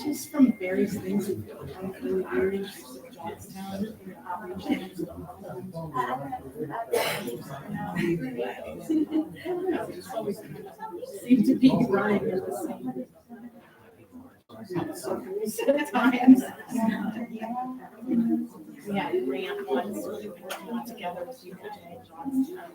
She's from various things in really weird. She's from Johnstown. Just always seem to be running in the same circles at times. Yeah, we ran once, we were not together with you in Johnstown.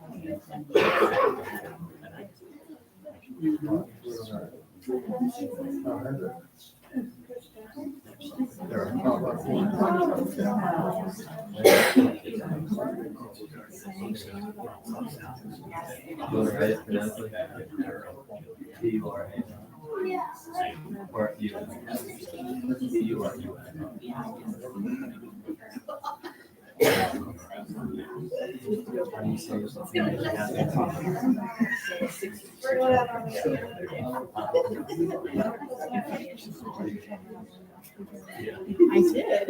I did.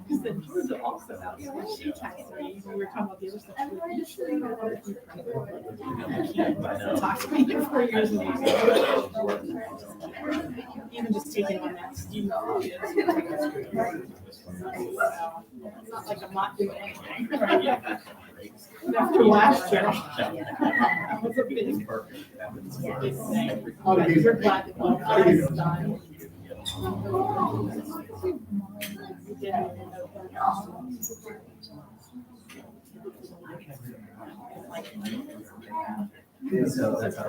Because then Georgia also out. She texted me. We were talking about the other stuff. Talked to me for 4 years. Even just taking on that student. It's not like I'm not doing anything. After last year, that was a big thing. You're glad that one is done. So that's how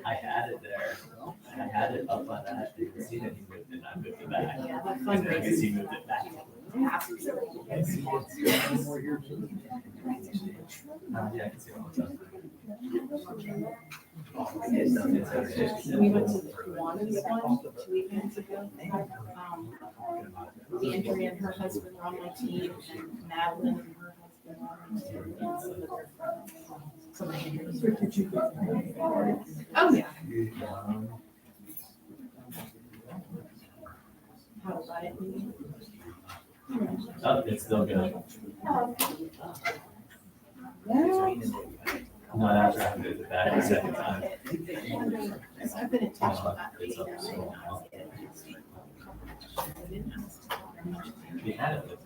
I had it there. I had it up on that. You can see that he moved it. I moved it back. And then I guess he moved it back. Yeah, I can see We went to the Kiwanis one 2 weekends ago. Andrea and her husband were on my team, and Madeline and her husband were on my team. And some of their friends. Oh, yeah. How about it? Oh, it's still good. Not after I moved it back the second time. I've been in touch with that. It's up so long. We had it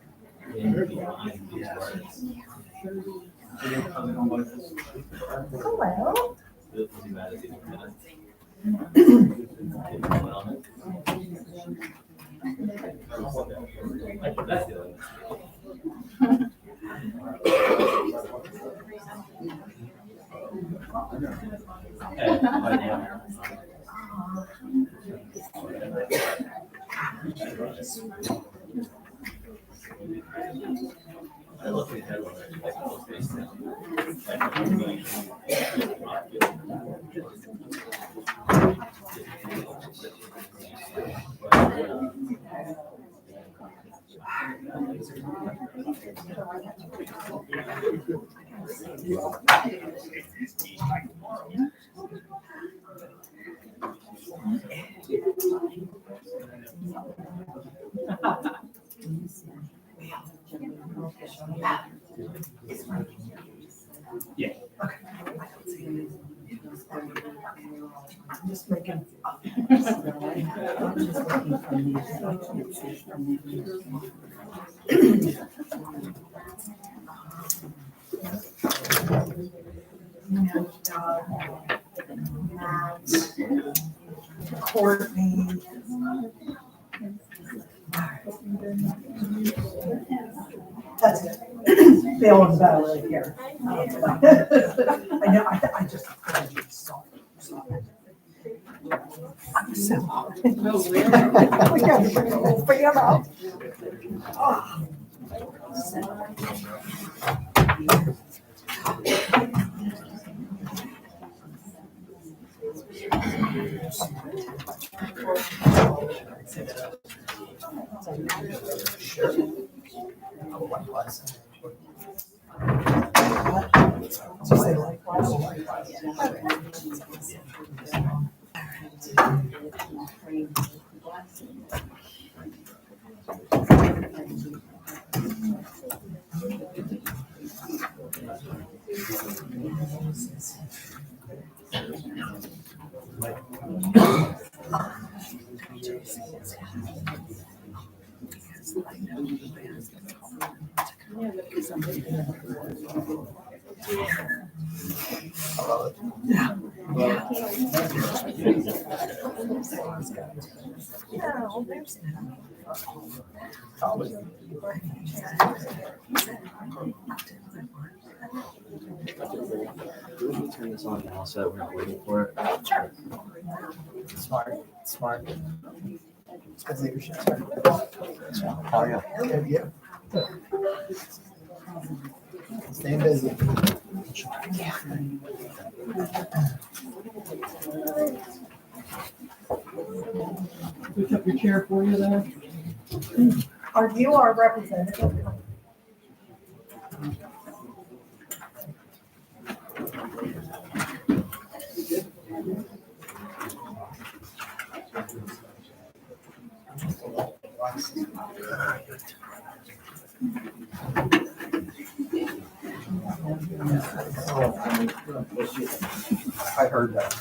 in behind these words. Hello. Was he mad at you for minutes? That's the other one. I look at that one, like, oh, face now. Yeah. I'm just looking. I'm just looking from Courtney. That's it. Bill and Bo right here. I know, I just. I'm so hungry. We gotta bring the whole fan out. Oh. Turn this on now so that we're not waiting for it. Sure. Smart. It's good leadership. Oh, yeah. Yeah. Stay busy. We took your chair for you there. Are you our representative? I heard that.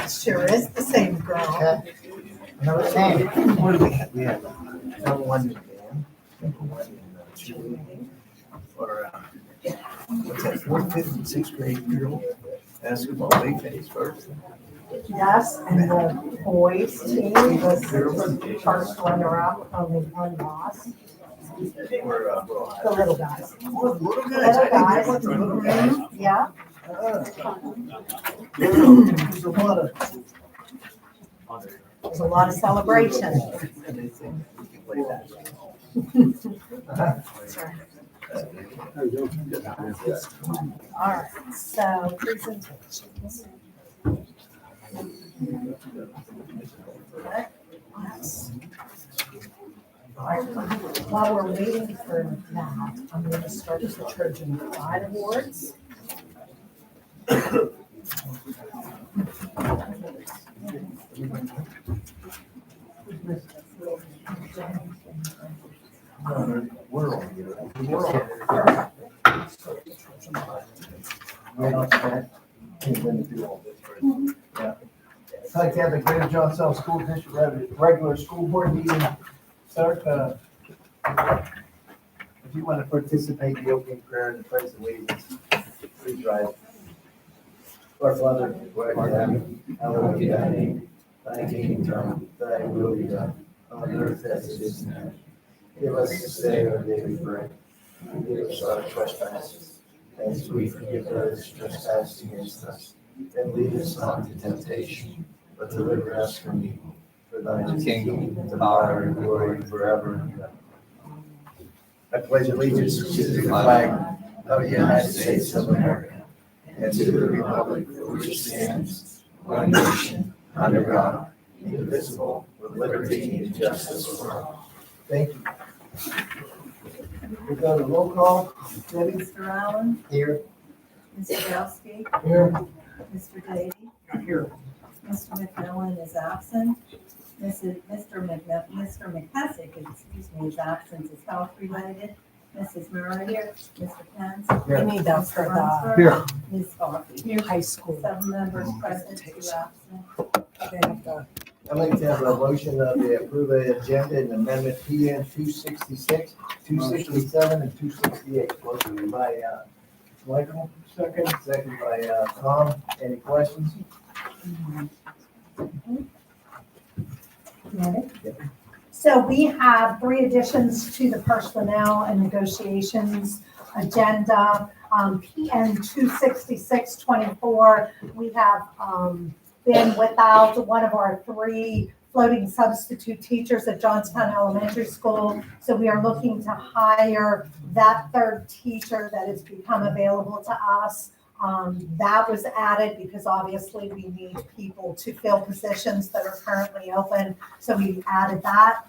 Sure is the same girl. Another name. What do we have? We have number one in band, number one in cheerleading, for what's that, fourth, fifth, and sixth grade girl basketball. They finished first. Yes, and the boys team was first runner-up, only one loss. They were The little guys. little Little guys. Little guys. Yeah. There's a lot of. There's a lot of celebration. And they think we can play that. All right, so presentations. All right, while we're waiting for that, I'm going to start with the Trojan Pride Awards. We're on here. We're on. Right on set. Can't win to do all this, right? Yeah. I'd like to have the Greater Johnstown School District regular school board meeting start. If you want to participate in the opening prayer and the pledge of allegiance, please rise. Our Father, who art in heaven, hallowed be thy name. Thy kingdom come, thy will be done, on earth as it is in heaven. Give us this day our daily bread. Forgive us our trespasses, as we forgive those who trespass against us. And lead us not into temptation, but deliver us from evil. For thine is the kingdom, the power, and glory forever and ever. I pledge allegiance to the flag of the United States of America and to the republic for which it stands, one nation, under God, indivisible, with liberty and justice for all. Thank you. We go to roll call. Debbie? Mr. Allen, Here. Mr. Yelsey, Here. Mr. Davy, Here. Mr. McMillan is absent. Mr. McKessick, excuse me, his absence is health related. Mrs. Murray. Here. Mr. Pence. We need that for the Here. Ms. Coffey. high school. 7 members present, 2 absent. They have the I'd like to have a motion of the approved agenda and amendment PN 266, 267, and 268. Motion by Michael, second by Tom. Any questions? Ready? So we have 3 additions to the personnel and negotiations agenda. PN 26624, we have been without one of our 3 floating substitute teachers at Johnstown Elementary School. So we are looking to hire that 3rd teacher that has become available to us. That was added because obviously we need people to fill positions that are currently open. So we added that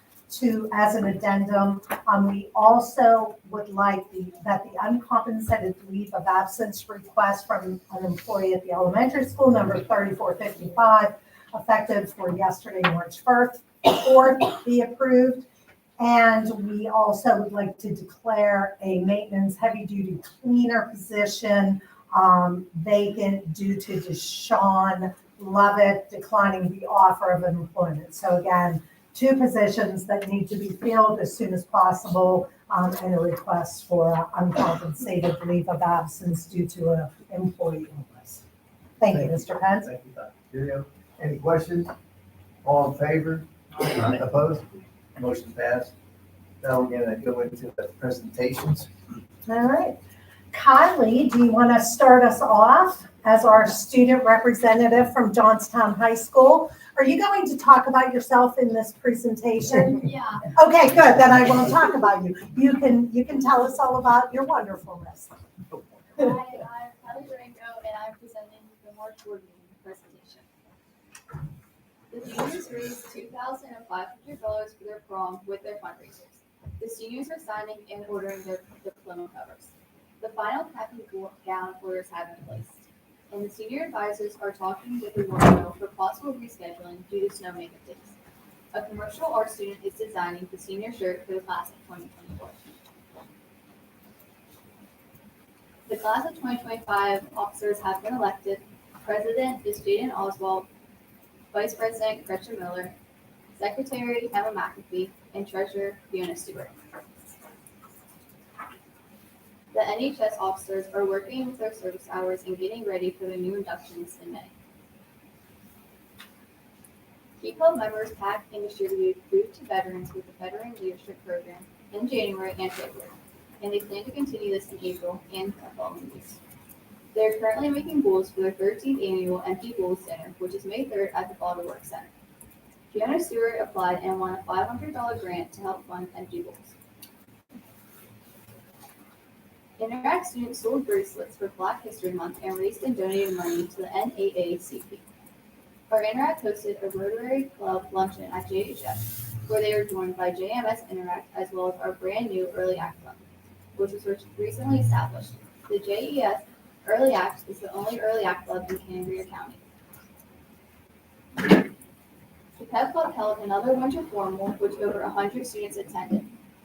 as an addendum. We also would like that the uncompensated leave of absence request from an employee at the elementary school, number 3455, effective for yesterday, March 4th, be approved. And we also would like to declare a maintenance heavy-duty cleaner position vacant due to Deshaun Lovett declining the offer of employment. So again, 2 positions that need to be filled as soon as possible, and a request for uncompensated leave of absence due to an employee illness. Thank you, Mr. Pence. Thank you, Dr. Curio. Any questions? All in favor? Opposed? Motion passed. Now we're gonna go into the presentations. All right. Kylie, do you want to start us off as our student representative from Johnstown High School? Are you going to talk about yourself in this presentation? Yeah, Okay, good. Then I won't talk about you. You can tell us all about your wonderfulness. I'm Kelly Durango, and I'm presenting the March board meeting presentation. The juniors raised $2,500 for their prom with their fundraisers. The seniors are signing and ordering their diploma covers. The final cap and gown orders have been placed, and the senior advisors are talking with the wardrobe for possible rescheduling due to snow makeup days. A commercial art student is designing the senior shirt for the class of 2024. The class of 2025 officers have been elected. President is Jaden Oswald, Vice President Gretchen Miller, Secretary Emma McAfee, and Treasurer Fiona Stewart. The NHS officers are working with their service hours and getting ready for the new inductions in May. Key Club members packed and distributed food to veterans with the Veteran Leadership Program in January and February, and they plan to continue this in April and the following weeks. They are currently making bowls for their 13th annual Empty Bowls Dinner, which is May 3rd at the Bottle Works Center. Fiona Stewart applied and won a $500 grant to help fund Empty Bowls. Interact students sold bracelets for Black History Month and raised and donated money to the NAACP. Our Interact hosted a Rotary Club luncheon at JHS, where they were joined by JMS Interact as well as our brand new Early Act Club, which was recently established. The JES Early Act is the only Early Act Club in Cambria County. The Pep Club held another winter formal, which over 100 students attended,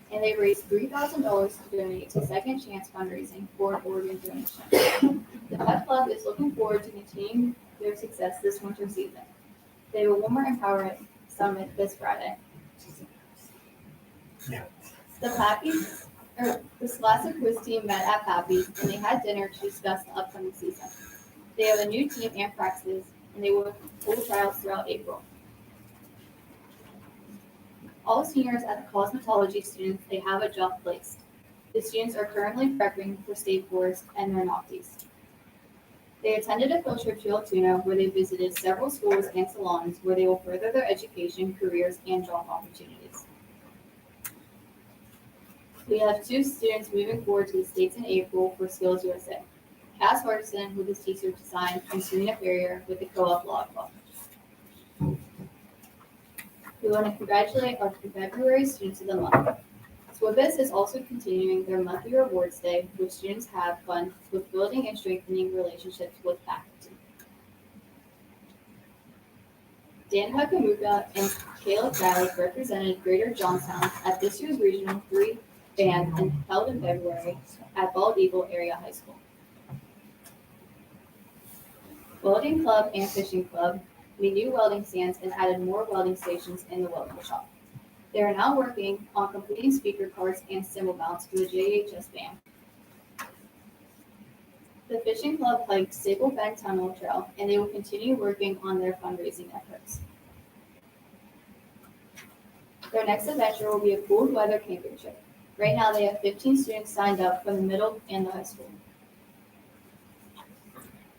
and they raised $3,000 to donate to Second Chance Fundraising for an organ donation. The Pep Club is looking forward to continuing their success this winter season. They have a Warmer Empowerment Summit this Friday. The Scholastic Quiz team met at Pappy's, and they had dinner to discuss the upcoming season. They have a new team and practices, and they will hold trials throughout April. All seniors at the cosmetology students, they have a job placed. The students are currently prepping for state boards and their nocties. They attended a field trip to Altoona where they visited several schools and salons where they will further their education, careers, and job opportunities. We have 2 students moving forward to the States in April for Skills USA. Cass Hardison with his teacher design and Serena Ferrier with the Co-op Law Club. We want to congratulate our February Students of the Month. SWIBIS is also continuing their monthly rewards day, which students have fun with building and strengthening relationships with faculty. Dan Hakamuka and Caleb Dallas represented Greater Johnstown at this year's Regional 3 band and held in February at Bald Eagle Area High School. Welding Club and Fishing Club made new welding stands, and added more welding stations in the welding shop. They are now working on completing speaker cards and cymbal mounts for the JHS band. The fishing club hiked Sable Bend Tunnel Trail, and they will continue working on their fundraising efforts. Their next adventure will be a cold weather camping trip. Right now, they have 15 students signed up from the middle and the high school.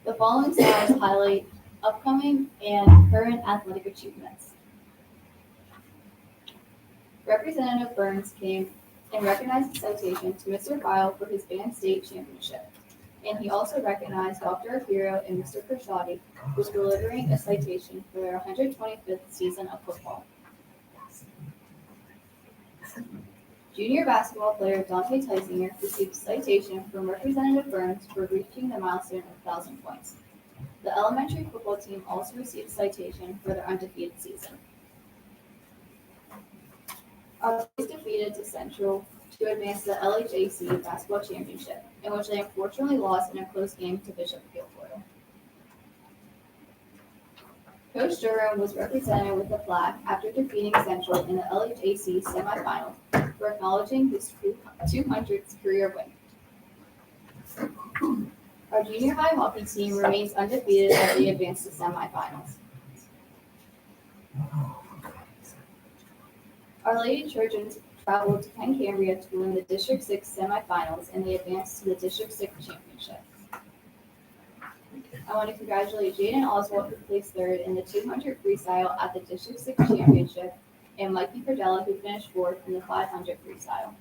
The following slides highlight upcoming and current athletic achievements. Representative Burns came and recognized the citation to Mr. Bile for his band state championship. And he also recognized Dr. Akiro and Mr. Krishati, who was delivering a citation for their 125th season of football. Junior basketball player Dante Teisinger received a citation from Representative Burns for reaching the milestone of 1,000 points. The elementary football team also received a citation for their undefeated season. Our boys defeated to Central to advance to the LHAC basketball championship, in which they unfortunately lost in a close game to Bishop Guilfoyle. Coach Durham was represented with the flag after defeating Central in the LHAC semifinals for acknowledging his 200th career win. Our junior high hockey team remains undefeated as they advance to semifinals. Our Lady Trojans traveled to Penn Cambria to win the District 6 semifinals, and they advanced to the District 6 championship. I want to congratulate Jaden Oswald, who placed third in the 200 freestyle at the District 6 championship, and Mikey Cordella, who finished fourth in the 500 freestyle.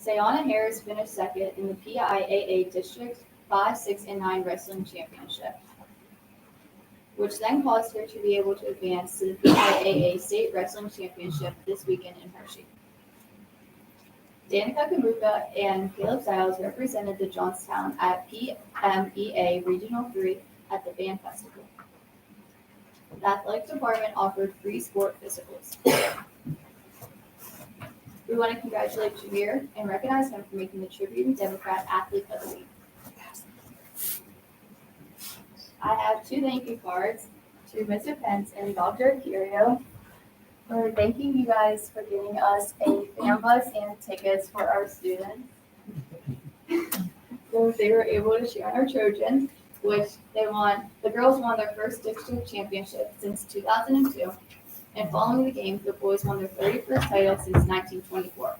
Sayana Harris finished second in the PIAA District 5, 6, and 9 wrestling championship, which then caused her to be able to advance to the PIAA State Wrestling Championship this weekend in Hershey. Danica Kamuka and Caleb Stiles represented the Johnstown at PMEA Regional 3 at the Band Festival. The athletic department offered free sport physicals. We want to congratulate Jameer and recognize him for making the Tribune Democrat Athlete of the Week. I have 2 thank you cards to Mr. Pence and Dr. Curio for thanking you guys for giving us a fan bus and tickets for our students. So they were able to cheer on our Trojans, which they won. The girls won their first district championship since 2002, and following the game, the boys won their 31st title since 1924.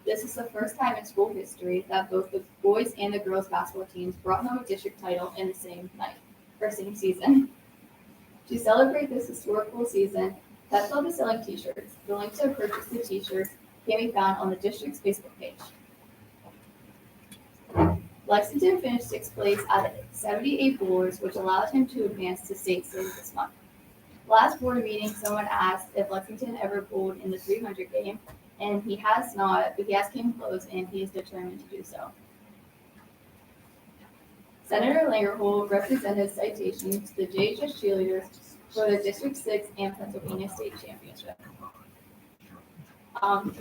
This is the first time in school history that both the boys and the girls basketball teams brought home a district title in the same night, or same season. To celebrate this historical season, Tesla is selling t-shirts. The link to purchase the t-shirts can be found on the district's Facebook page. Lexington finished 6th place out of 78 bowlers, which allowed him to advance to state stage this month. Last board meeting, someone asked if Lexington ever bowled in the 300 game, and he has not, but he has came close, and he is determined to do so. Senator Langerhold represented citation to the JHS cheerleaders for the District 6 and Pennsylvania State Championship. I'm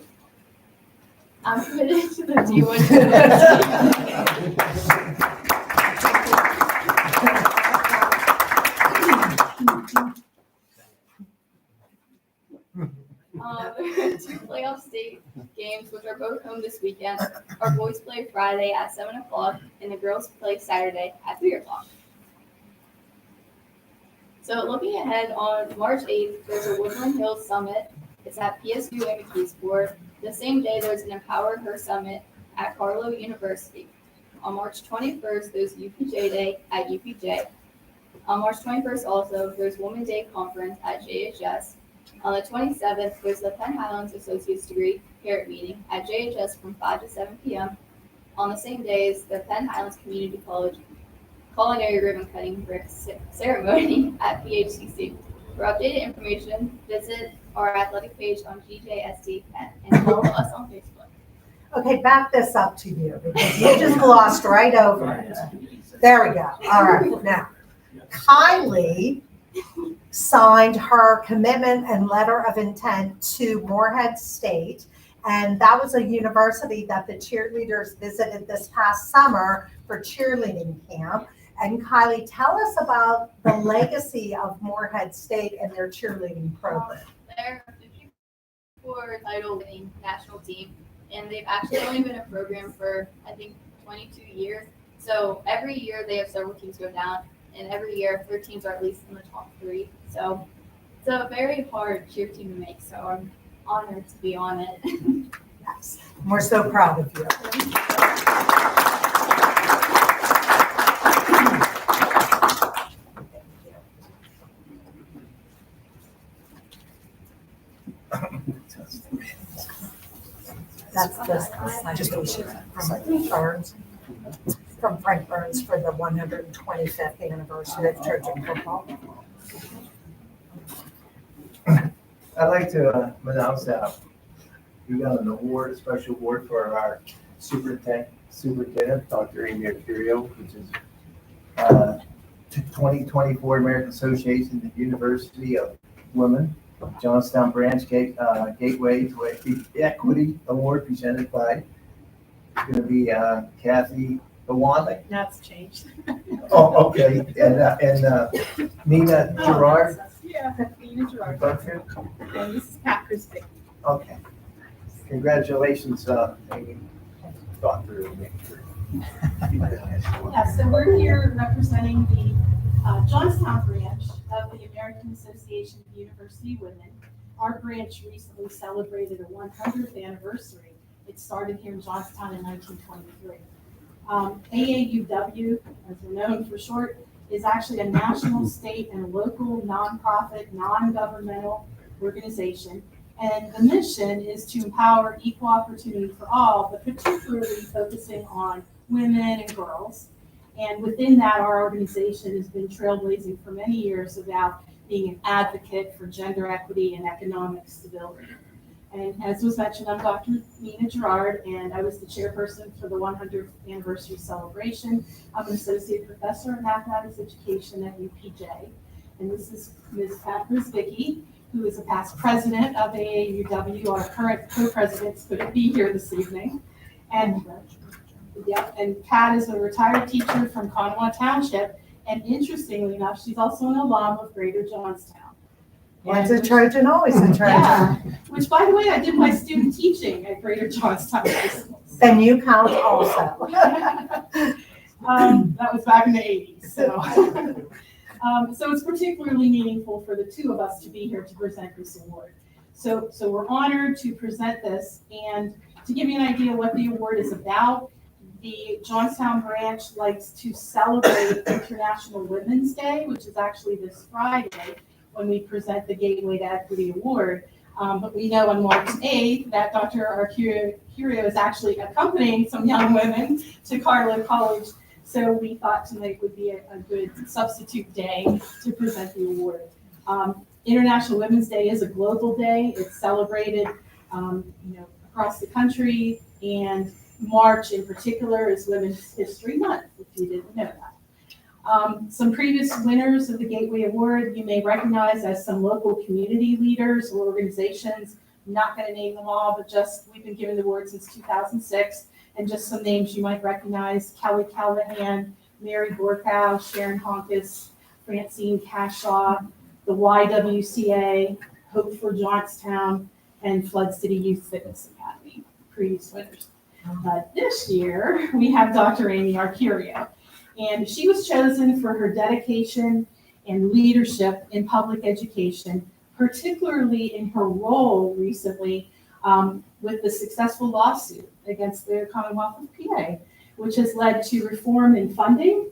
committed to the D1 2 playoff state games, which are both home this weekend. Our boys play Friday at 7 o'clock, and the girls play Saturday at 3 o'clock. So looking ahead, on March 8th, there's a Woodland Hills Summit. It's at PSU in McKeesport. The same day, there's an Empower Her Summit at Carlow University. On March 21st, there's UPJ Day at UPJ. On March 21st also, there's Women's Day Conference at JHS. On the 27th, there's the Penn Highlands Associate's Degree Parent Meeting at JHS from 5 to 7 p.m. On the same day is the Penn Highlands Community College Culinary Ribbon Cutting Ceremony at PHCC. For updated information, visit our athletic page on GJSD and follow us on Facebook. Okay, back this up to you because you just glossed right over it. There we go. All right, now, Kylie signed her commitment and letter of intent to Morehead State, and that was a university that the cheerleaders visited this past summer for cheerleading camp. And Kylie, tell us about the legacy of Moorhead State and their cheerleading program. They're a 54 title winning national team, and they've actually only been a program for, I think, 22 years. So every year they have several teams go down, and every year their teams are at least in the top 3. So it's a very hard cheer team to make, so I'm honored to be on it. Yes. We're so proud of you. That's the citation from Frank Burns for the 125th anniversary of Trojan football. I'd like to announce that we got an award, a special award for our superintendent, Dr. Amy Curio, which is 2024 American Association of University of Women, Johnstown Branch Gateway to Equity Award presented by, it's going to be Kathy Bawanda. That's changed. Oh, okay, and Nina Gerard. Yeah, Nina Gerard. Okay. And this is Pat Crispy. Okay. Congratulations, Amy, Dr. Amy. Yeah, so we're here representing the Johnstown branch of the American Association of University Women. Our branch recently celebrated a 100th anniversary. It started here in Johnstown in 1923. AAUW, as we're known for short, is actually a national, state, and local nonprofit, non-governmental organization. And the mission is to empower equal opportunity for all, but particularly focusing on women and girls. And within that, our organization has been trailblazing for many years about being an advocate for gender equity and economic stability. And as was mentioned, I'm Dr. Nina Gerard, and I was the chairperson for the 100th anniversary celebration. I'm an associate professor in mathematics education at UPJ. And this is Ms. Pat Brzezicki, who is a past president of AAUW. Our current co-presidents couldn't be here this evening. And Pat is a retired teacher from Conemaugh Township. And interestingly enough, she's also an alum of Greater Johnstown. Once a Trojan, always a Trojan. Yeah, which, by the way, I did my student teaching at Greater Johnstown High School. Then you count also. That was back in the 80s. So it's particularly meaningful for the two of us to be here to present this award. So we're honored to present this, and to give you an idea what the award is about, the Johnstown branch likes to celebrate International Women's Day, which is actually this Friday, when we present the Gateway to Equity Award. But we know on March 8th that Dr. Arcurio is actually accompanying some young women to Carlow College. So we thought tonight would be a good substitute day to present the award. International Women's Day is a global day. It's celebrated across the country, and March in particular is Women's History Month, if you didn't know that. Some previous winners of the Gateway Award you may recognize as some local community leaders or organizations. I'm not going to name them all, but just we've been given the award since 2006, and just some names you might recognize: Kelly Callahan, Mary Borkow, Sharon Honkus, Francine Cashaw, the YWCA, Hope for Johnstown, and Flood City Youth Fitness Academy, previous winners. This year, we have Dr. Amy Arcurio. And she was chosen for her dedication and leadership in public education, particularly in her role recently with the successful lawsuit against the Commonwealth of PA, which has led to reform in funding,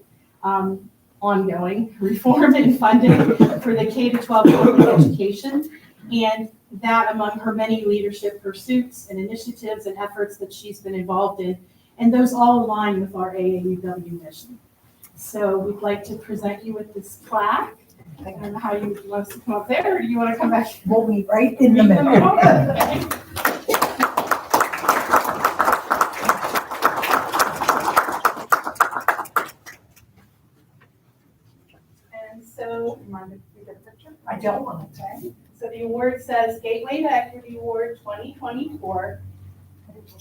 ongoing reform in funding for the K-12 public education, and that among her many leadership pursuits and initiatives and efforts that she's been involved in, and those all align with our AAUW mission. So we'd like to present you with this plaque. I don't know how you want us to come up there, or do you want to come back? We'll be right in the middle. Okay. And so, you mind if we get a picture? I don't want to. Okay. So the award says Gateway to Equity Award 2024.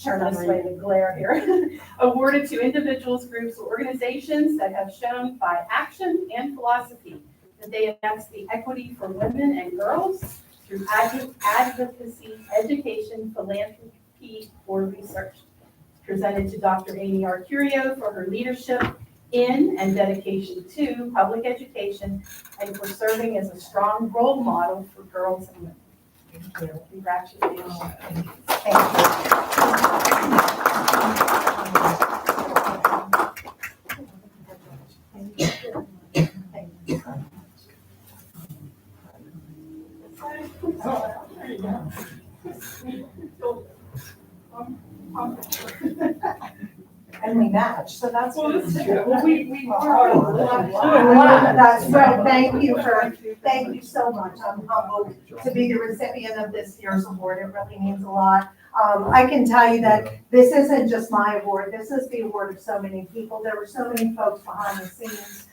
turn this way, the glare here. Awarded to individuals, groups, or organizations that have shown by action and philosophy that they advance the equity for women and girls through advocacy, education, philanthropy, or research. Presented to Dr. Amy R. Curio for her leadership in and dedication to public education and for serving as a strong role model for girls and women. Thank you. Congratulations. And we match, so that's. Well, this is true. Well, we That's right, thank you so much. I'm humbled to be the recipient of this year's award. It really means a lot. I can tell you that this isn't just my award, this is the award of so many people. There were so many folks behind the scenes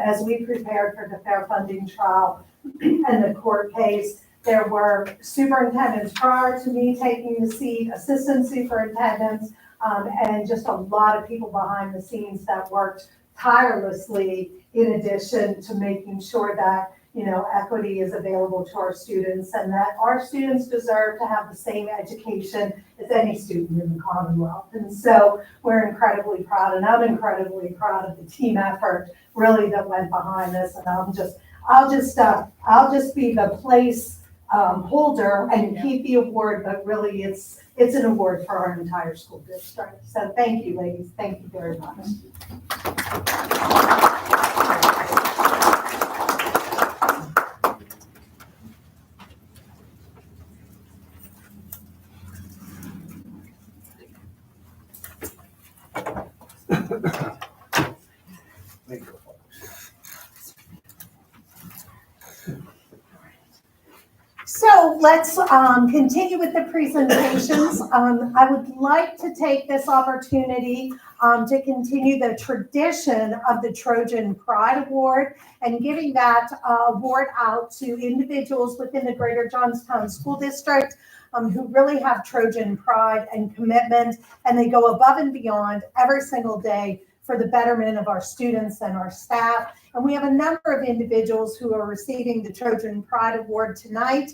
as we prepared for the fair funding trial and the court case. There were superintendents prior to me taking the seat, assistant superintendents, and just a lot of people behind the scenes that worked tirelessly in addition to making sure that, equity is available to our students and that our students deserve to have the same education as any student in the Commonwealth. And so we're incredibly proud, and I'm incredibly proud of the team effort really that went behind this. And I'll just be the place holder and keep the award, but really it's an award for our entire school district. So thank you, ladies. Thank you very much. So let's continue with the presentations. I would like to take this opportunity to continue the tradition of the Trojan Pride Award and giving that award out to individuals within the Greater Johnstown School District who really have Trojan pride and commitment, and they go above and beyond every single day for the betterment of our students and our staff. And we have a number of individuals who are receiving the Trojan Pride Award tonight.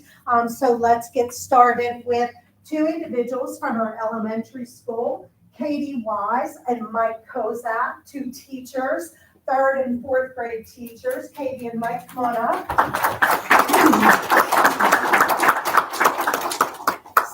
So let's get started with two individuals from our elementary school, Katie Wise and Mike Kozak, two teachers, 3rd and 4th grade teachers. Katie and Mike, come on up.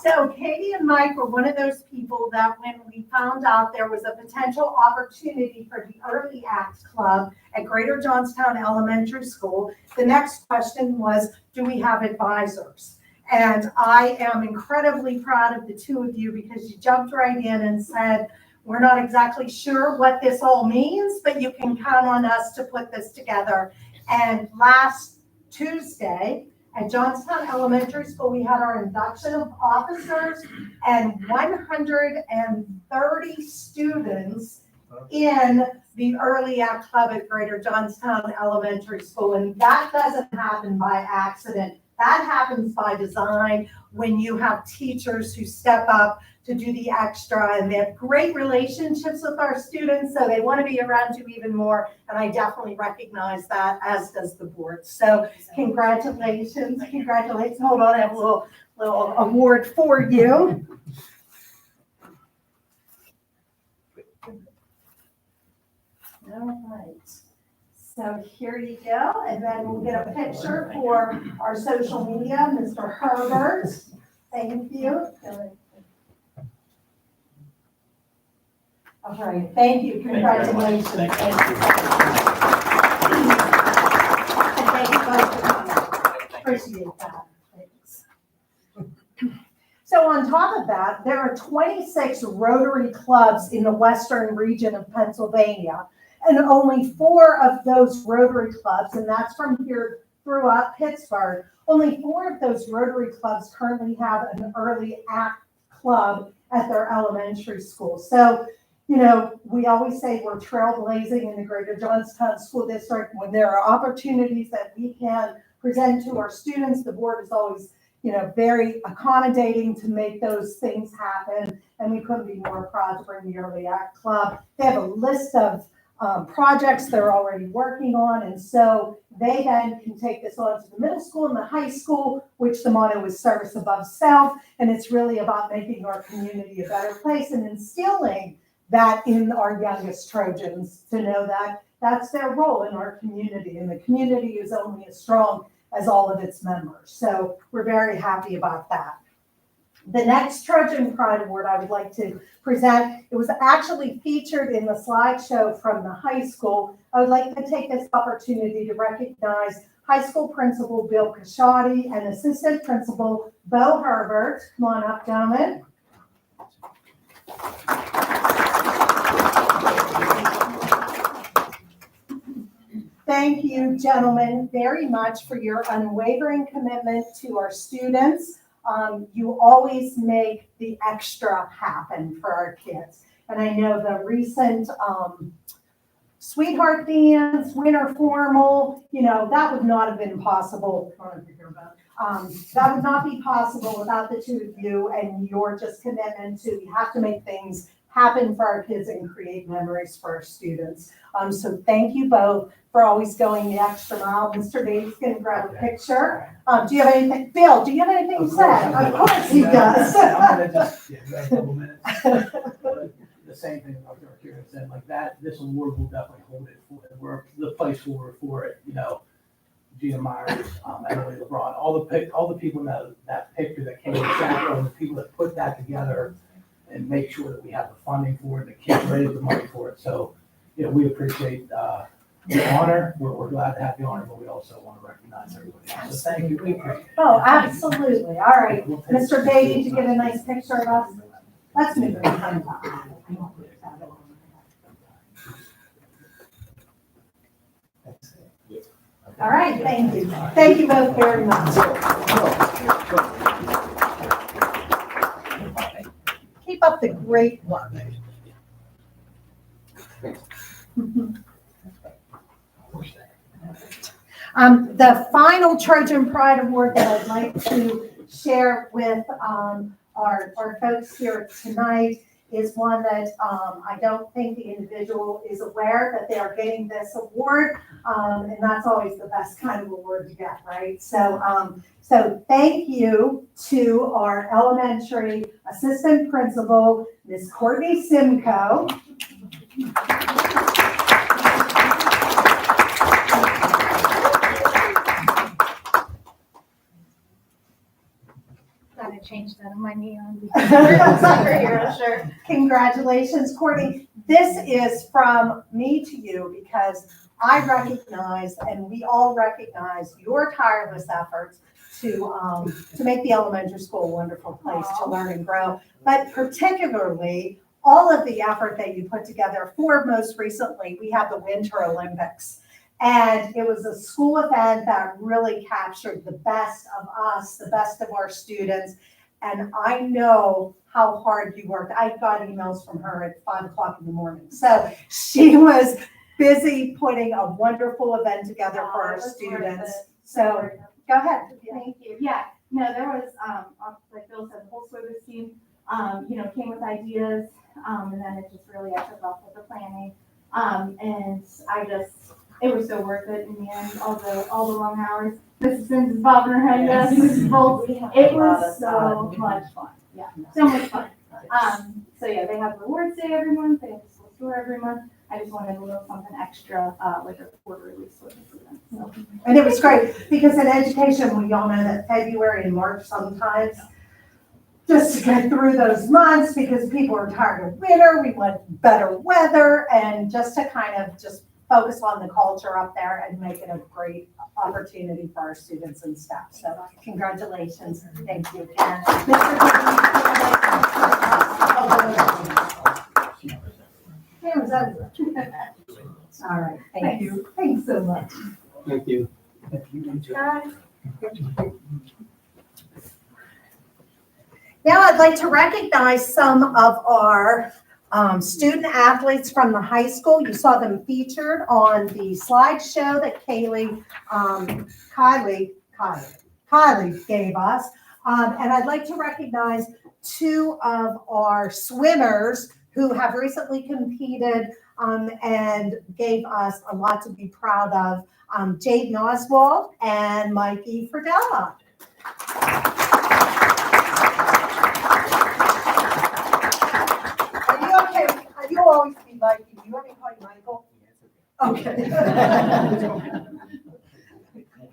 So Katie and Mike were one of those people that when we found out there was a potential opportunity for the Early Act Club at Greater Johnstown Elementary School, the next question was, do we have advisors? And I am incredibly proud of the two of you because you jumped right in and said, we're not exactly sure what this all means, but you can count on us to put this together. And last Tuesday, at Johnstown Elementary School, we had our induction of officers and 130 students in the Early Act Club at Greater Johnstown Elementary School. And that doesn't happen by accident. That happens by design when you have teachers who step up to do the extra, and they have great relationships with our students, so they want to be around you even more, and I definitely recognize that, as does the board. So congratulations. Hold on, I have a little award for you. All right. So here you go, and then we'll get a picture for our social media, Mr. Herbert. Thank you. All right, thank you, congratulations. Thank you. And thank you both for coming. Appreciate that. Thanks. So on top of that, there are 26 Rotary clubs in the western region of Pennsylvania. And only 4 of those Rotary clubs, and that's from here throughout Pittsburgh, only 4 of those Rotary clubs currently have an Early Act Club at their elementary school. So, we always say we're trailblazing in the Greater Johnstown School District. When there are opportunities that we can present to our students, the board is always, very accommodating to make those things happen. and we couldn't be more proud to bring the Early Act Club. They have a list of projects they're already working on, and so they then can take this on to the middle school and the high school, which the motto is service above self, and it's really about making our community a better place and instilling that in our youngest Trojans to know that that's their role in our community, and the community is only as strong as all of its members. So we're very happy about that. The next Trojan Pride Award I would like to present, it was actually featured in the slideshow from the high school. I would like to take this opportunity to recognize High School Principal Bill Casciati and Assistant Principal Bo Herbert. Come on up, gentlemen. Thank you, gentlemen, very much for your unwavering commitment to our students. You always make the extra happen for our kids. And I know the recent Sweetheart Dance, Winter Formal, that would not have been possible. That would not be possible without the two of you and your just commitment to, we have to make things happen for our kids and create memories for our students. So thank you both for always going the extra mile. Mr. Dave's going to grab a picture. Do you have anything, Bill, do you have anything to say? Of course he does. I'm gonna just, a couple minutes. The same thing Dr. Arcuri said, like that, this award will definitely hold it for it. We're the placeholder for it, Gina Myers, Emily LeBron, all the people in that picture that came in the and the people that put that together and make sure that we have the funding for it, the kids raised the money for it. So, we appreciate the honor. We're glad to have the honor, but we also want to recognize everybody else. So thank you. We appreciate it. Oh, absolutely. All right. Mr. Day, did you get a nice picture of us? Let's move it. All right, thank you. Thank you both very much. Keep up the great work. The final Trojan Pride Award that I'd like to share with our folks here tonight is one that I don't think the individual is aware that they are getting this award, and that's always the best kind of award to get, right? So thank you to our elementary assistant principal, Ms. Courtney Simcoe. Gotta change that on my neon. Sure. Congratulations, Courtney. This is from me to you because I recognize, and we all recognize, your tireless efforts to make the elementary school a wonderful place to learn and grow, but particularly all of the effort that you put together for, most recently, we had the Winter Olympics. And it was a school event that really captured the best of us, the best of our students. And I know how hard you worked. I got emails from her at 5 o'clock in the morning. So she was busy putting a wonderful event together for our students. So go ahead. Thank you. Yeah, no, there was, like Bill said, the whole service team, came with ideas, and then it just really, I took off with the planning. And it was so worth it in the end, all the long hours. Mrs. Sims is bobbing her head, yes, Mrs. Bolt. It was so much fun. Yeah, so much fun. So yeah, they have rewards day every month. They have a school store every month. I just wanted a little something extra, like a quarterly sort of event. So. And it was great because in education, we all know that February and March sometimes, just to get through those months because people are tired of winter, we want better weather, and just to kind of just focus on the culture up there and make it a great opportunity for our students and staff. So congratulations. Thank you. And all right. Thank you. Thanks so much. Thank you. Now I'd like to recognize some of our student athletes from the high school. You saw them featured on the slideshow that Kylie gave us. And I'd like to recognize two of our swimmers who have recently competed and gave us a lot to be proud of, Jaden Oswald and Mikey Fridella. Are you okay? You always be Mikey. Do you want me to call you Michael? Okay.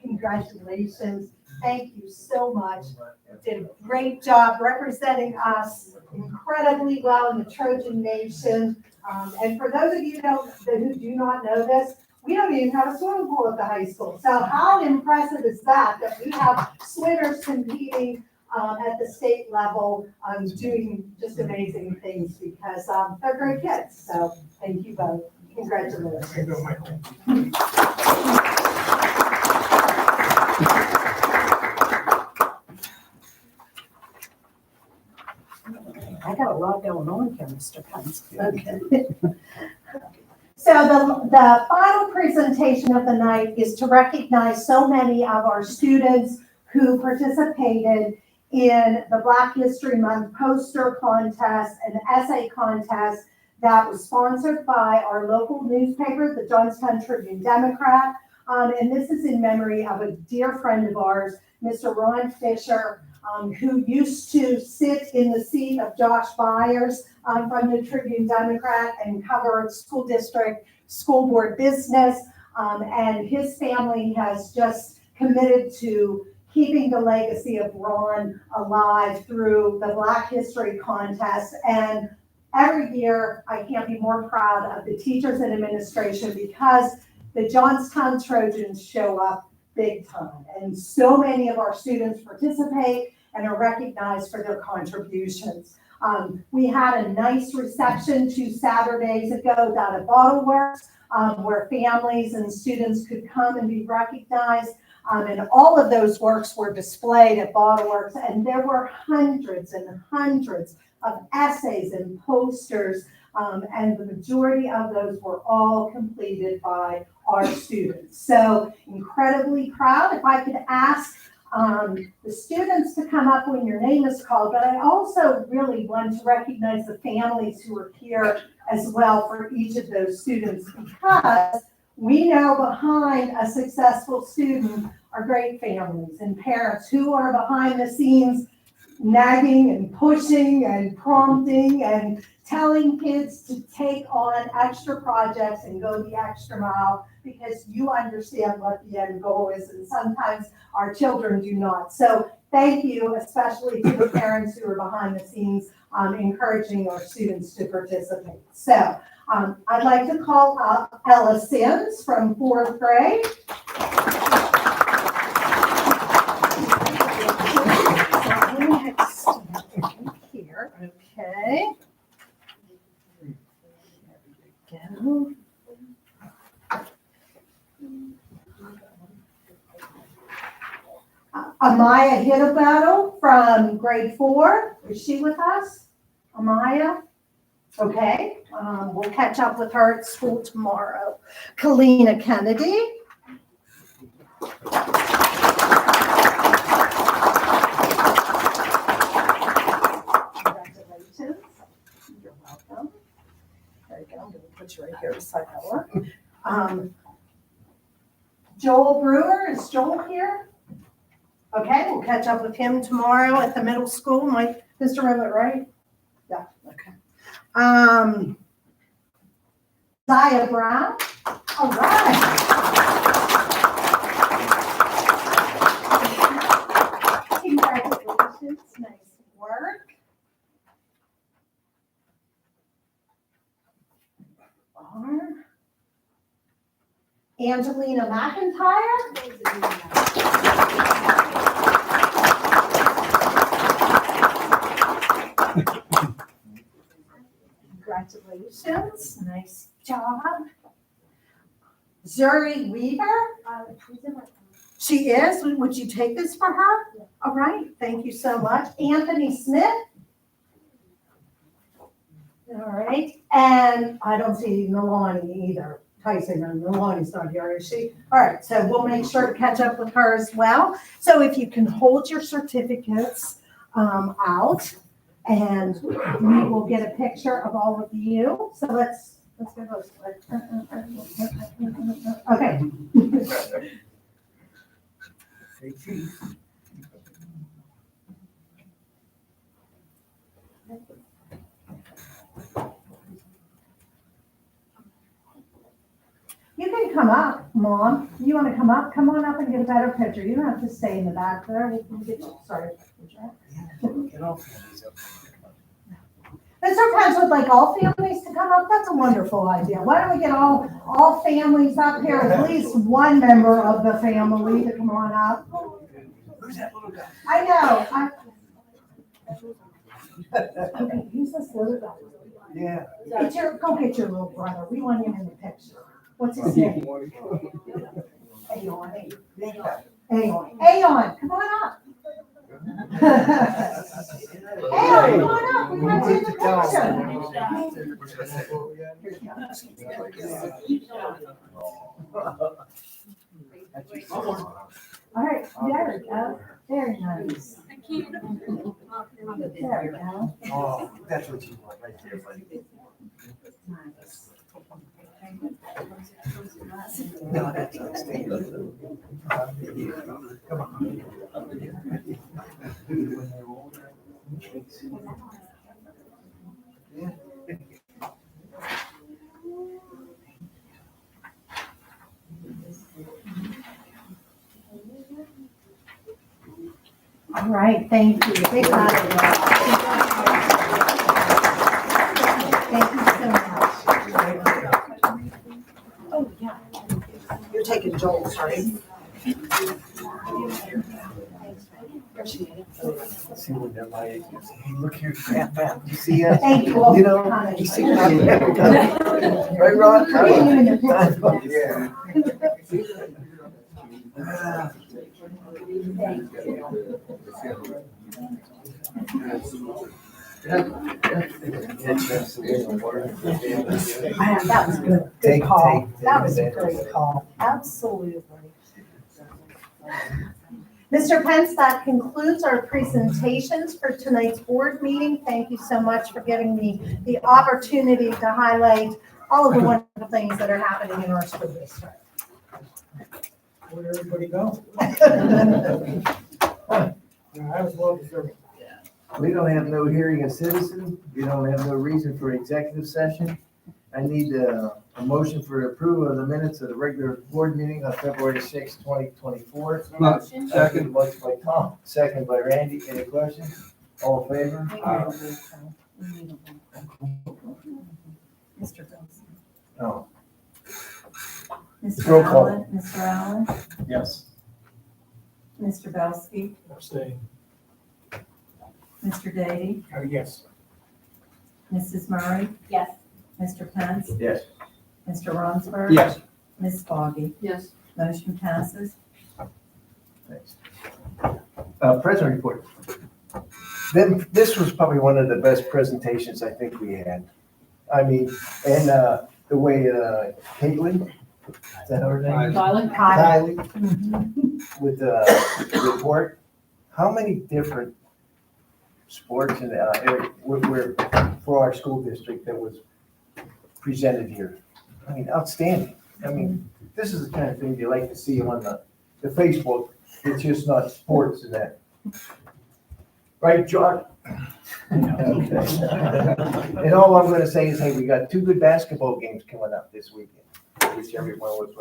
Congratulations. Thank you so much. You did a great job representing us incredibly well in the Trojan Nation. And for those of you who do not know this, we don't even have a swimming pool at the high school. So how impressive is that we have swimmers competing at the state level, doing just amazing things because they're great kids. So thank you both. Congratulations. Here you go, Michael. I got a lot going on here, Mr. Pence. Okay. So the final presentation of the night is to recognize so many of our students who participated in the Black History Month poster contest and essay contest that was sponsored by our local newspaper, the Johnstown Tribune Democrat. And this is in memory of a dear friend of ours, Mr. Ron Fisher, who used to sit in the seat of Josh Byers from the Tribune Democrat and cover school district, school board business. And his family has just committed to keeping the legacy of Ron alive through the Black History Contest. And every year, I can't be more proud of the teachers and administration because the Johnstown Trojans show up big time. And so many of our students participate and are recognized for their contributions. We had a nice reception 2 Saturdays ago down at Bottle Works, where families and students could come and be recognized. And all of those works were displayed at Bottle Works, and there were hundreds and hundreds of essays and posters, and the majority of those were all completed by our students. So incredibly proud. If I could ask the students to come up when your name is called, but I also really want to recognize the families who are here as well for each of those students, because we know behind a successful student are great families and parents who are behind the scenes nagging and pushing and prompting and telling kids to take on extra projects and go the extra mile because you understand what the end goal is, and sometimes our children do not. So thank you, especially to the parents who are behind the scenes encouraging our students to participate. So I'd like to call up Ella Sims from 4th grade. Here, okay. There we go. Amaya Hidalgo from grade 4. Is she with us? Amaya? Okay. We'll catch up with her at school tomorrow. Kalina Kennedy. Congratulations. You're welcome. There you go. I'm going to put you right here beside Ella. Joel Brewer. Is Joel here? Okay, we'll catch up with him tomorrow at the middle school. Mr. Rivet, right? Yeah, okay. Zaya Brown. All right. Congratulations. Nice work. Angelina McIntyre. Congratulations. Nice job. Zuri Weaver. She is. Would you take this for her? Yeah. All right. Thank you so much. Anthony Smith. All right. And I don't see Nalani either. Tyson and Nalani's not here, is she? All right. So we'll make sure to catch up with her as well. So if you can hold your certificates out. And we will get a picture of all of you. So let's go close. Okay. You can come up, Mom. You want to come up? Come on up and get a better picture. You don't have to stay in the back there. We'll get you, sorry. Get off these up. Mr. Pence would like all families to come up. That's a wonderful idea. Why don't we get all families up here? At least one member of the family to come on up. Who's that little guy? I know. Okay, who's this little guy? Yeah. Go get your little brother. We want him in the picture. What's his name? Aeon. Aeon, come on up. Aeon, come on up. We want you in the picture. All right, there we go. Very nice. There we go. Oh, that's what you want right there, buddy. Nice. No, that's not staying. Come on. Yeah. All right, thank you. Big round of applause. Thank you so much. Oh, yeah. You're taking Joel's, right? See when they're my age, you say, hey, look here, fat, you see us? Thank you. You know, you see us? Right, Ron? Yeah. That was good. Good call. That was a great call. Absolutely. Mr. Pence, that concludes our presentations for tonight's board meeting. Thank you so much for giving me the opportunity to highlight all of the wonderful things that are happening in our school district. Where'd everybody go? I was well deserved. We don't have no hearing of citizens. We don't have no reason for executive session. I need a motion for approval of the minutes of the regular board meeting on February 6, 2024. Motion. Second. Motion by Tom, second by Randy. Any questions? All in favor? Mr. Dawson. No. Mr. Roll call. Allen, Mr. Allen, Yes. Mr. Belsky, Abstain. Mr. Davy, Yes. Mrs. Murray, Yes. Mr. Pence, Yes. Mr. Ronsberg. Yes. Ms. Foggy. Yes. Motion passes. Thanks. President report. Then, this was probably one of the best presentations I think we had. I mean, and the way Caitlin, is that her name? Kylie, with the report, how many different sports and were for our school district that was presented here? I mean, outstanding. I mean, this is the kind of thing you like to see on the Facebook. It's just not sports and that. Right, John? Okay. And all I'm gonna say is, hey, we got 2 good basketball games coming up this weekend. I wish everyone would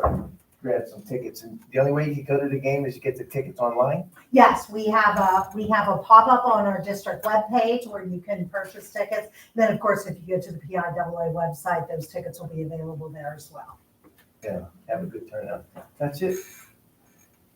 grab some tickets. And the only way you can go to the game is you get the tickets online. Yes, we have a pop-up on our district webpage where you can purchase tickets. Then, of course, if you go to the PIAA website, those tickets will be available there as well. Yeah, have a good turnout. That's it.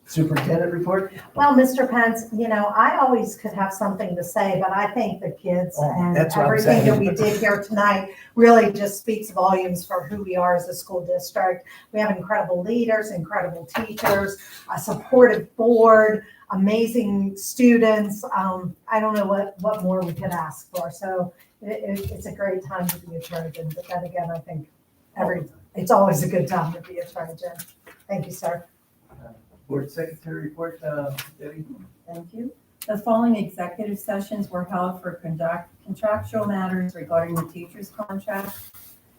Superintendent report? Well, Mr. Pence, I always could have something to say, but I think the kids and that's what I'm everything that saying. we did here tonight really just speaks volumes for who we are as a school district. We have incredible leaders, incredible teachers, a supportive board, amazing students. I don't know what more we could ask for. So it's a great time to be a Trojan. But then again, I think it's always a good time to be a Trojan. Thank you, sir. Board secretary report, Debbie? Thank you. The following executive sessions were held for contractual matters regarding the teacher's contract.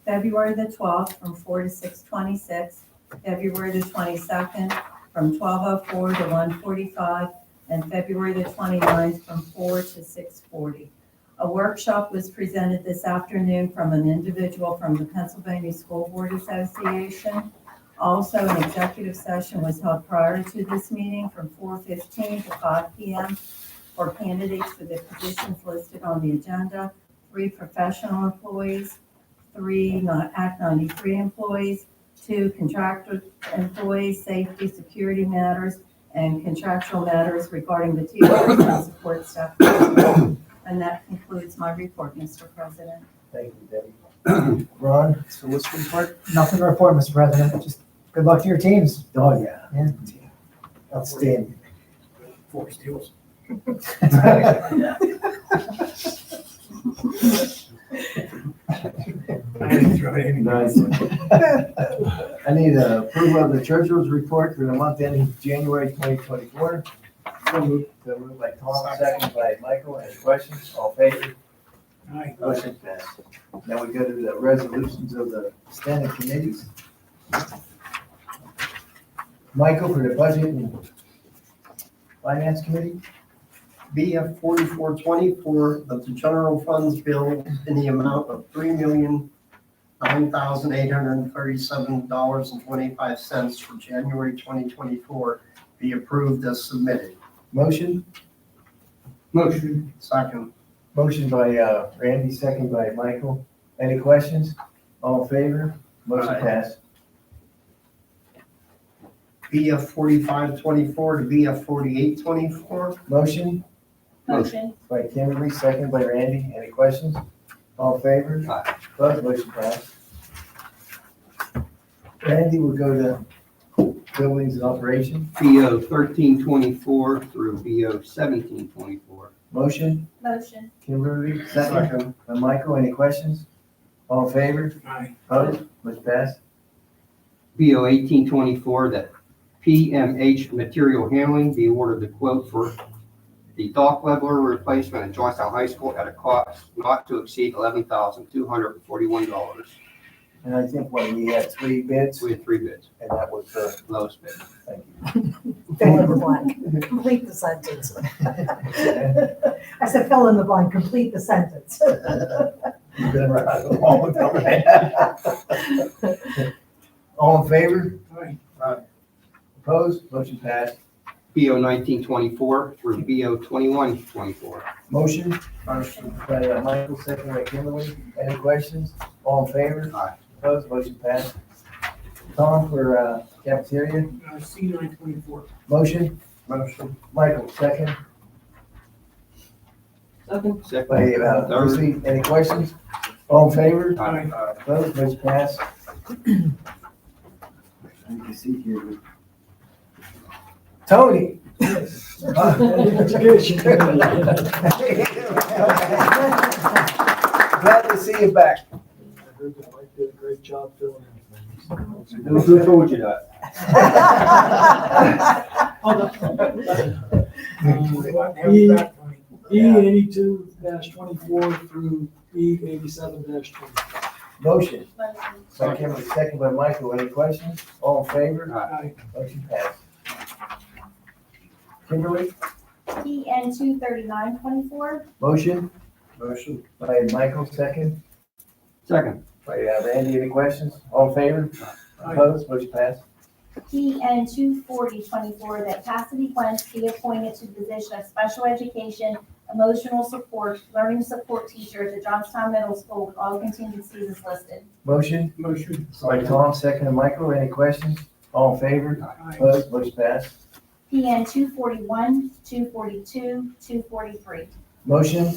February the 12th from 4 to 6:26, February the 22nd from 12:04 to 1:45, and February the 29th from 4 to 6:40. A workshop was presented this afternoon from an individual from the Pennsylvania School Board Association. Also, an executive session was held prior to this meeting from 4:15 to 5 p.m. for candidates for the positions listed on the agenda, 3 professional employees, 3 Act 93 employees, 2 contractor employees, safety, security matters, and contractual matters regarding the teachers and support staff. And that concludes my report, Mr. President. Thank you, Debbie. Ron, so what's the report? Nothing to report, Mr. President. Just good luck to your teams. Oh, yeah. Yeah. Outstanding. 4 steals. I didn't throw anything. Nice. I need approval of the treasurer's report for the month ending January 2024. So moved by Tom, second by Michael. Any questions? All in favor? Aye. Motion passed. Now we go to the resolutions of the standing committees. Michael for the budget and finance committee. BF 4420 for the general funds bill in the amount of $3,009,837.25 for January 2024 be approved as submitted. Motion? Motion. Second. Motion by Randy, second by Michael. Any questions? All in favor? Motion Aye. passed. BF 4524 to BF 4824. Motion Motion. by Kimberly, second by Randy. Any questions? All in favor? Aye. Opposed? Motion passed. Randy, we'll go to buildings and operation. BO 1324 through BO 1724. Motion, Motion. Kimberly, second by Michael. Any questions? All in favor? Aye. Opposed? Motion passed. BO 1824 that PMH Material Handling be awarded the quote for the dock leveler replacement at Johnstown High School at a cost not to exceed $11,241. And I think when we had 3 bids, We had 3 bids, and that was the, lowest bid. thank Fill in the blank, complete the sentence. I said fill in the blank, complete the sentence. you. You've been around a long time. All in favor? Aye. Opposed? Motion passed. BO 1924 through BO 2124. Motion? Motion by Michael, second by Kimberly. Any questions? All in favor? Aye. Opposed? Motion passed. Tom for cafeteria. C 924. Motion? Motion. Michael, second. Second. By Brucey. Any questions? All in favor? Aye. Opposed? Motion passed. You can see here. Tony. Glad to see you back. I heard that Mike did a great job filling in. Who told you that? E82-24 through E87-20. Motion. Motion. By Kimberly, second by Michael. Any questions? All in favor? Aye. Motion passed. Kimberly, PN 23924. motion Motion. by Michael, second Second. by Randy. Any questions? All in favor? Aye. Opposed? Motion passed. PN 24024 that Cassidy Wentz be appointed to the position of special education, emotional support, learning support teacher at the Johnstown Middle School with all contingencies as listed. Motion Motion. by Tom, second by Michael. Any questions? All in favor? Aye. Opposed? Motion passed. PN 241, 242, 243. Motion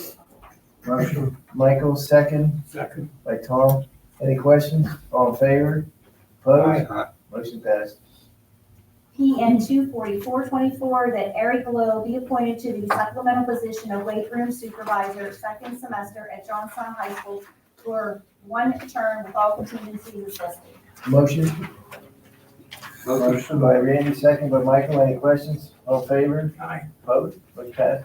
Michael, second Second. by Tom. Any questions? All in favor? Opposed? Aye. Motion passed. PN 24424 that Eric Lowe be appointed to the supplemental position of weight room supervisor, second semester at Johnstown High School for 1 term with all contingencies as listed. Motion by Randy, second by Michael. Any questions? All in favor? Aye. Opposed? Motion passed.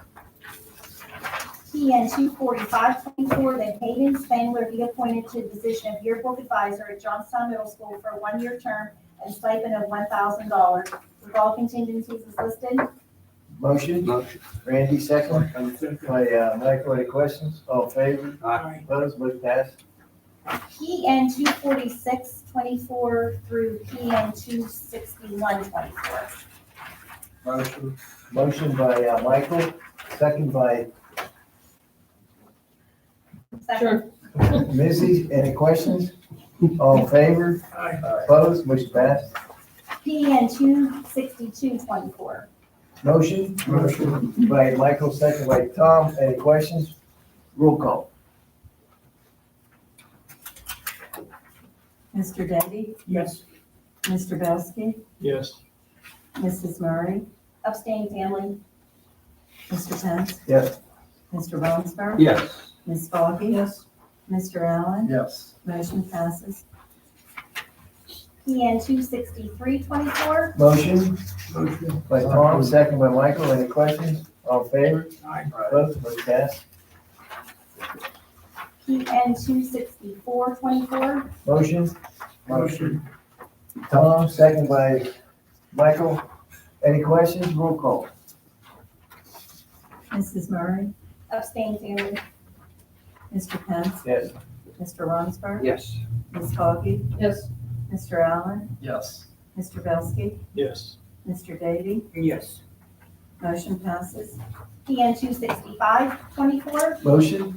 PN 24524, that Hayden Spangler be appointed to the position of yearbook advisor at Johnstown Middle School for a one-year term and stipend of $1,000. With all contingencies as listed. Motion, Motion. Randy, second. By, Michael, any questions? All in favor? Aye. Opposed, motion passed. PN 24624 through PN 26124. Motion by, Michael, second by Second. Missy. Any questions? All in favor? Opposed, motion passed. PN 26224. Motion by Michael, second by Tom. Any questions? Roll call. Mr. Davy, Yes. Mr. Belsky, Yes. Mrs. Murray, Abstain, family. Mr. Pence, Yes. Mr. Rollinsford. Yes. Ms. Foggy. Yes. Mr. Allen. Yes. Motion passes. PN 26324. Motion by Tom, second by Michael. Any questions? All in favor? Opposed, motion passed. PN 26424. Motion. Tom, second by Michael. Any questions? Roll call. Mrs. Murray, Abstain, family. Mr. Pence, Yes. Mr. Rollinsford. Yes. Ms. Foggy, Yes. Mr. Allen, Yes. Mr. Belsky, Yes. Mr. Davy. Yes. Motion passes. PN 26524. Motion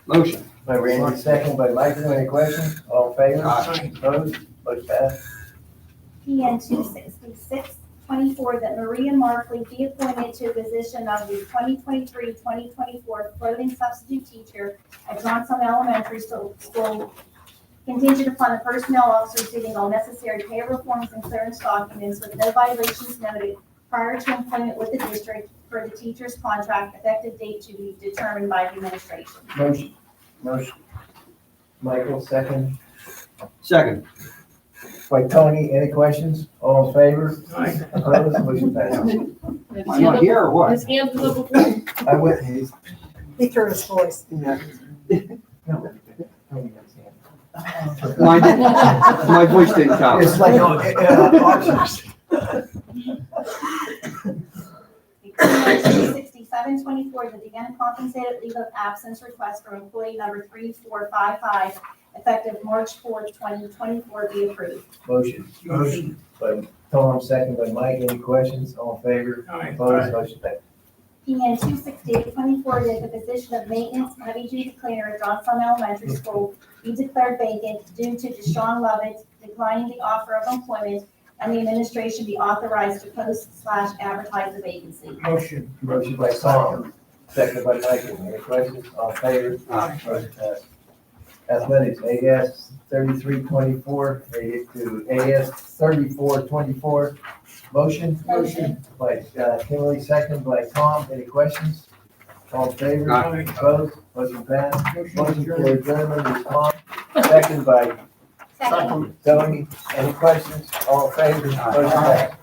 Motion. by Randy, second by Michael. Any questions? All in favor? Aye. Opposed, motion passed. PN 26624, that Maria Markley be appointed to the position of the 2023-2024 floating substitute teacher at Johnstown Elementary School, contingent upon the personnel officer receiving all necessary payroll forms and clearance documents with no violations noted prior to employment with the district for the teacher's contract, effective date to be determined by the administration. Motion. Michael, second Second. by Tony. Any questions? All in favor? Opposed, motion passed. Am I not here or what? His hand was up before. I went, he's. He threw his voice. No. Tony has hand. My voice didn't count. It's like auctions. 6724, that the uncompensated leave of absence request for employee number 3455, effective March 4th, 2024, be approved. Motion by Tom, second by Mike. Any questions? All in favor? Opposed, motion passed. PN 26824, that the position of maintenance heavy-duty cleaner at Johnstown Elementary School be declared vacant due to Deshaun Lovett declining the offer of employment, and the administration be authorized to post/advertise the vacancy. Motion by Tom, second by Michael. Any questions? All in favor? Aye. Motion passed. Athletics, AS 3324, to AS 3424. Motion by Kimberly, second by Tom. Any questions? All in favor? Aye. Opposed? Motion passed. Motion for adjournment is Tom, second by Second. Tony. Any questions? All in favor? Motion passed.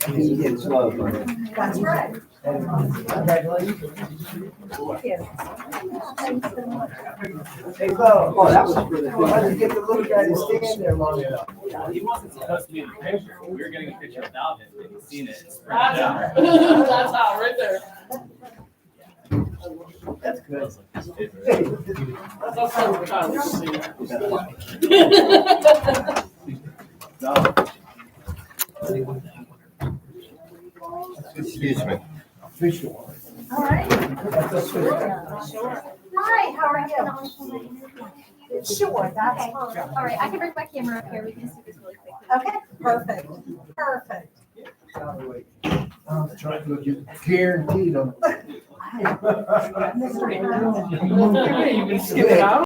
He did slow, but. That's right. Hey, Bo. Oh, that was. Why did you get the little guy to stand there long enough? He wasn't supposed to be in the picture. We were getting a picture without him, and he's seen it. It's spread out. That's how, right there. That's good. That's how we're trying to Excuse me. Official. All right. Hi, how are you? Sure, that's fine. All right, I can bring my camera up here. We can just do this really quick. Okay, perfect. I'm trying to get guaranteed on. You can skip it out.